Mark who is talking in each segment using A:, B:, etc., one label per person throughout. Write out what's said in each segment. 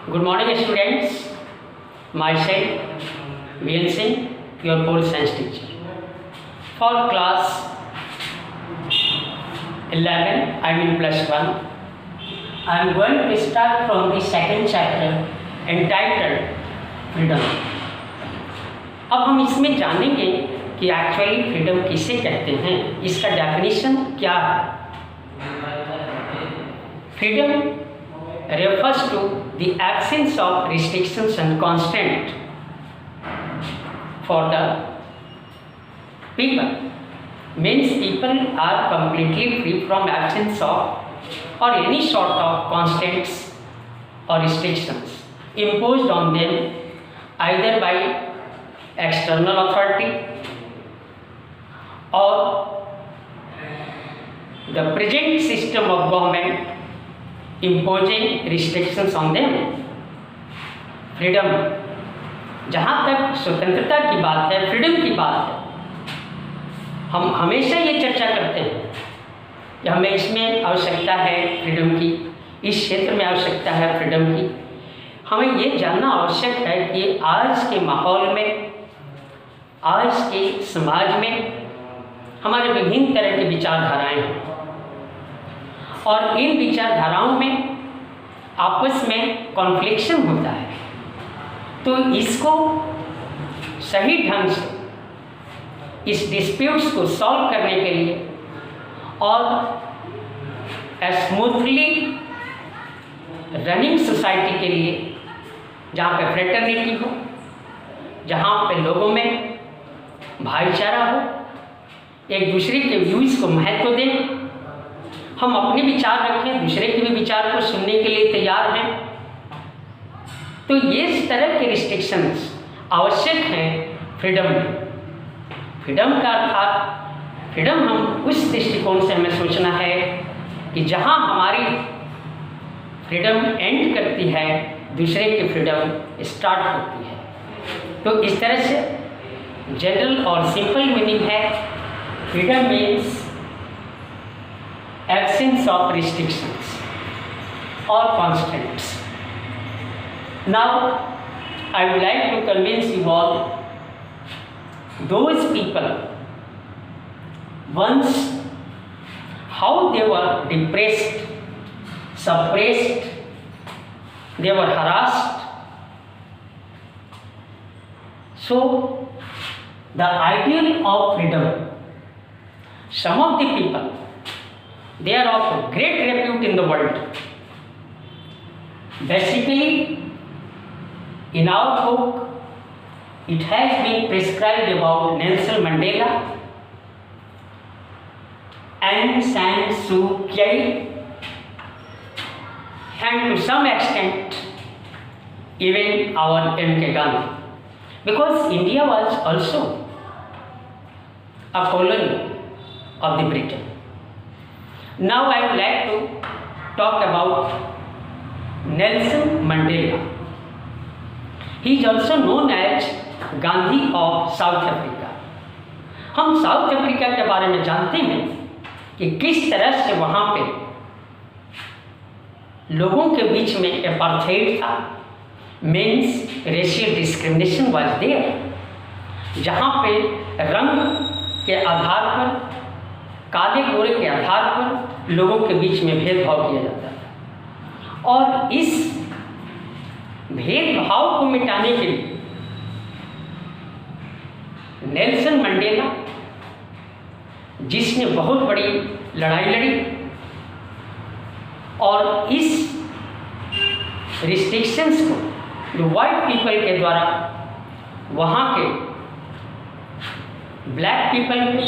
A: Good morning, students. Myself, VN Singh, your pole science teacher. For class 11, I mean plus 1, I am going to start from the second chapter entitled Freedom. अब हम इसमें जानेंगे कि actually freedom किसे कहते हैं, इसका definition क्या है. Freedom refers to the absence of restrictions and constraint for the people. Means people are completely free from absence of or any sort of constraints or restrictions imposed on them either by external authority or the present system of government imposing restrictions on them. Freedom, जहाँ तक स्वतंत्रता की बात है, freedom की बात है, हम हमेशा ये चर्चा करते हैं कि हमें इसमें आवश्यकता है फ्रीडम की, इस क्षेत्र में आवश्यकता है फ्रीडम की. हमें ये जानना आवश्यक है कि आज के माहौल में, आज के समाज में हमारे विभिन्न तरह की विचारधाराएं हैं और इन विचारधाराओं में आपस में कॉन्फ्लिक्शन होता है. तो इसको सही ढंग से, इस डिस्प्यूट्स को सॉल्व करने के लिए और स्मूथली रनिंग सोसाइटी के लिए, जहाँ पे फ्रेटर्निटी हो, जहाँ पे लोगों में भाईचारा हो, एक दूसरे के व्यूज़ को महत्व दें, हम अपने विचार रखें, दूसरे के भी विचार को सुनने के लिए तैयार हैं. तो ये इस तरह के रिस्ट्रिक्शंस आवश्यक हैं फ्रीडम में. फ्रीडम का अर्थात फ्रीडम हम उस दृष्टिकोण से हमें सोचना है कि जहाँ हमारी फ्रीडम एंड करती है, दूसरे की फ्रीडम स्टार्ट होती है. तो इस तरह से जनरल और सिंपल मीनिंग है freedom means absence of restrictions or constraints. Now, I would like to convince you all, those people once how they were depressed, suppressed, they were harassed. So, the ideal of freedom, some of the people, they are of great repute in the world. Basically, in our book, it has been prescribed about Nelson Mandela, Aung San Suu Kyi, and to some extent, even our M.K. Gandhi. Because India was also a colony of the Britain. Now I would like to talk about Nelson Mandela. He is also known as Gandhi of South Africa. हम south Africa के बारे में जानते हैं कि किस तरह से वहाँ पे लोगों के बीच में एपार्थाइड था, means racial discrimination was there, जहाँ पे रंग के आधार पर, काले गोरे के आधार पर लोगों के बीच में भेदभाव किया जाता था. और इस भेदभाव को मिटाने के लिए नेल्सन मंडेला, जिसने बहुत बड़ी लड़ाई लड़ी और इस रिस्ट्रिक्शंस को जो वाइट पीपल के द्वारा वहाँ के ब्लैक पीपल पे,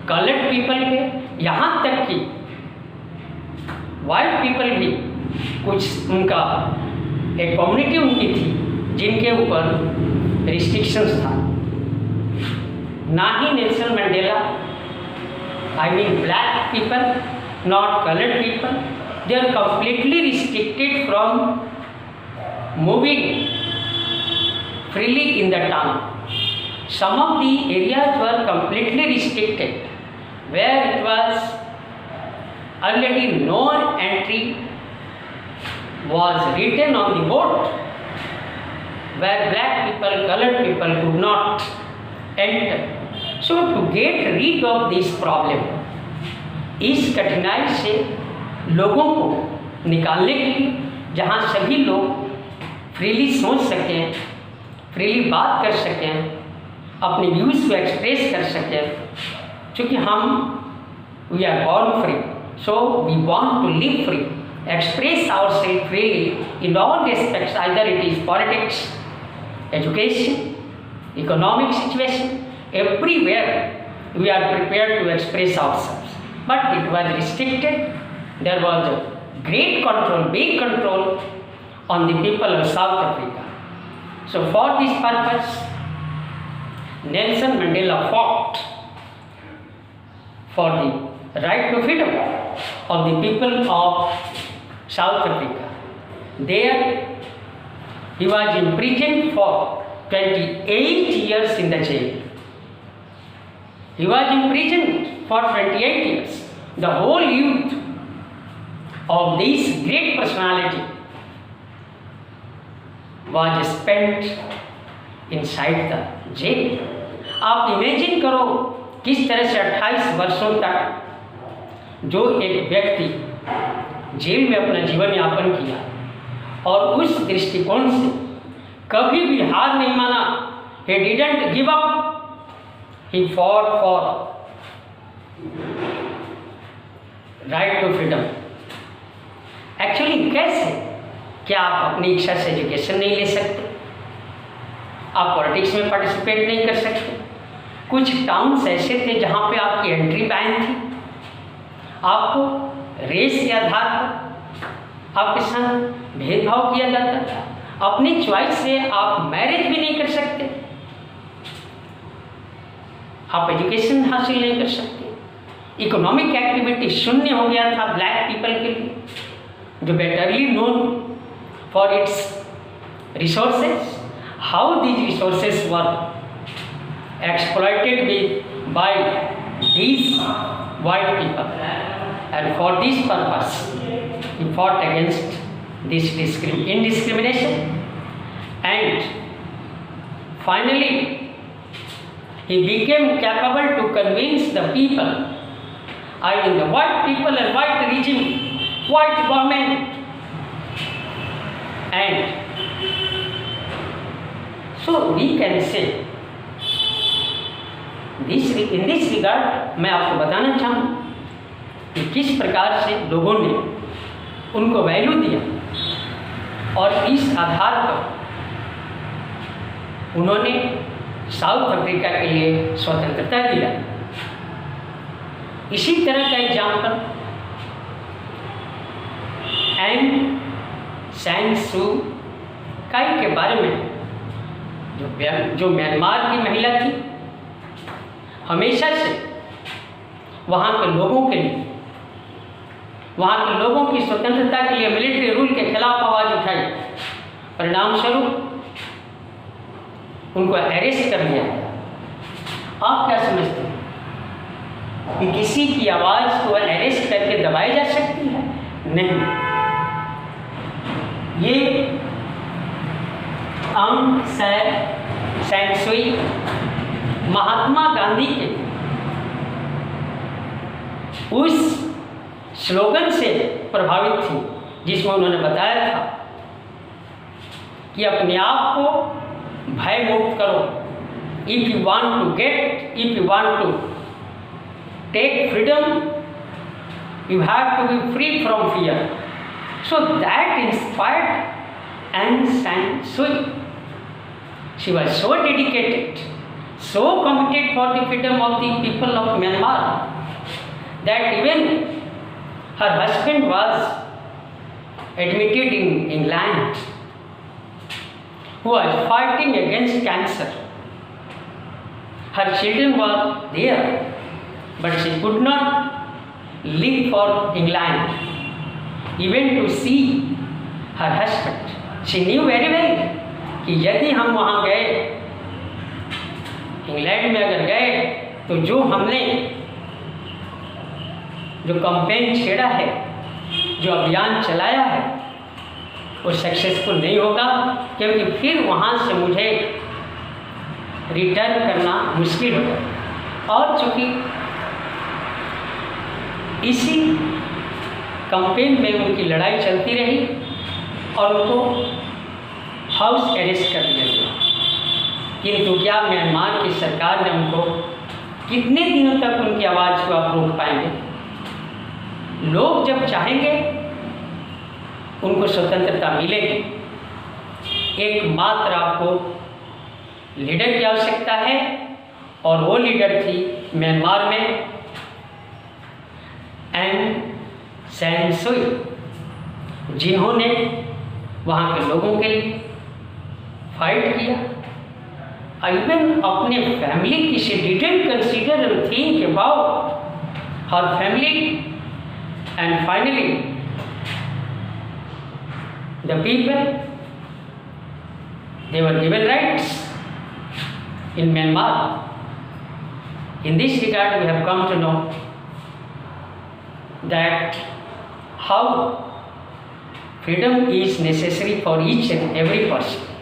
A: कलर्ड पीपल पे, यहाँ तक कि वाइट पीपल भी कुछ, उनका एक कम्युनिटी उनकी थी जिनके ऊपर रिस्ट्रिक्शंस था. ना ही Nelson Mandela, I mean black people, not coloured people, they are completely restricted from moving freely in the town. Some of the areas were completely restricted, where it was already no entry was written on the board where black people, colored people could not enter. So to get rid of this problem, इस कठिनाई से लोगों को निकालने के लिए, जहाँ सभी लोग फ्रीली सोच सकें, फ्रीली बात कर सकें, अपने व्यूज़ को एक्सप्रेस कर सकें, क्योंकि हम we are born free, so we want to live free, express ourselves freely in all respects, either it is politics, education, economic situation, everywhere we are prepared to express ourselves. But it was restricted. There was a great control, big control on the people of South Africa. So for this purpose, Nelson Mandela fought for the right to freedom of the people of South Africa. There he was imprisoned for 28 years in the jail. He was imprisoned for 28 years. The whole youth of this great personality was spent inside the jail. आप imagine करो किस तरह से 28 वर्षों तक जो एक व्यक्ति जेल में अपना जीवन यापन किया और उस दृष्टिकोण से कभी भी हार नहीं माना. He didn't give up. He fought for right to freedom. Actually कैसे? क्या आप अपनी इच्छा से एजुकेशन नहीं ले सकते? आप पॉलिटिक्स में पार्टिसिपेट नहीं कर सकते? कुछ टाउन्स ऐसे थे जहाँ पे आपकी एंट्री बैन थी. आपको रेस के आधार पर आपके साथ भेदभाव किया जाता था. अपनी चॉइस से आप मैरिज भी नहीं कर सकते, आप एजुकेशन हासिल नहीं कर सकते. इकोनॉमिक एक्टिविटी शून्य हो गया था ब्लैक पीपल के लिए, जो betterly known for its resources. How these resources were exploited by these white people, and for this purpose he fought against this indiscrimination, and finally he became capable to convince the people, I mean the white people and white regime, white government, and so we can say in this regard मैं आपको बताना चाहूँ कि किस प्रकार से लोगों ने उनको वैल्यू दिया और इस आधार पर उन्होंने साउथ अफ्रीका के लिए स्वतंत्रता दिला. इसी तरह का एग्जाम्पल एंग सैन सू काई के बारे में, जो म्यांमार की महिला थी, हमेशा से वहाँ के लोगों के लिए, वहाँ के लोगों की स्वतंत्रता के लिए मिलिट्री रूल के खिलाफ आवाज़ उठाई. परिणाम स्वरूप उनको अरेस्ट कर लिया गया. आप क्या समझते हैं कि किसी की आवाज़ को अरेस्ट करके दबाई जा सकती है? नहीं. ये आंग सैन सुई महात्मा गांधी के उस स्लोगन से प्रभावित थी जिसमें उन्होंने बताया था कि अपने आप को भय मुक्त करो. If you want to take freedom, you have to be free from fear. So that inspired Aung San Suu. She was so dedicated, so committed for the freedom of the people of Myanmar, that even her husband was admitted in England, who was fighting against cancer. Her children were there, but she could not leave for England even to see her husband. She knew very well कि यदि हम वहाँ गए, England में अगर गए, तो जो हमने जो कैंपेन छेड़ा है, जो अभियान चलाया है, वो सक्सेसफुल नहीं होगा, क्योंकि फिर वहाँ से मुझे रिटर्न करना मुश्किल होगा। और चूँकि इसी कैंपेन में उनकी लड़ाई चलती रही और उनको हाउस अरेस्ट कर लिया गया, किंतु क्या म्यांमार की सरकार ने उनको कितने दिनों तक उनकी आवाज़ को आप रोक पाएंगे? लोग जब चाहेंगे उनको स्वतंत्रता मिलेगी। एकमात्र आपको लीडर की आवश्यकता है, और वो लीडर थी म्यांमार में एंग सैन सुई, जिन्होंने वहाँ के लोगों के लिए फाइट किया। इवन अपने फैमिली की she didn't consider and think about her family, and finally the people, they were given rights in Myanmar. In this regard, we have come to know that how freedom is necessary for each and every person.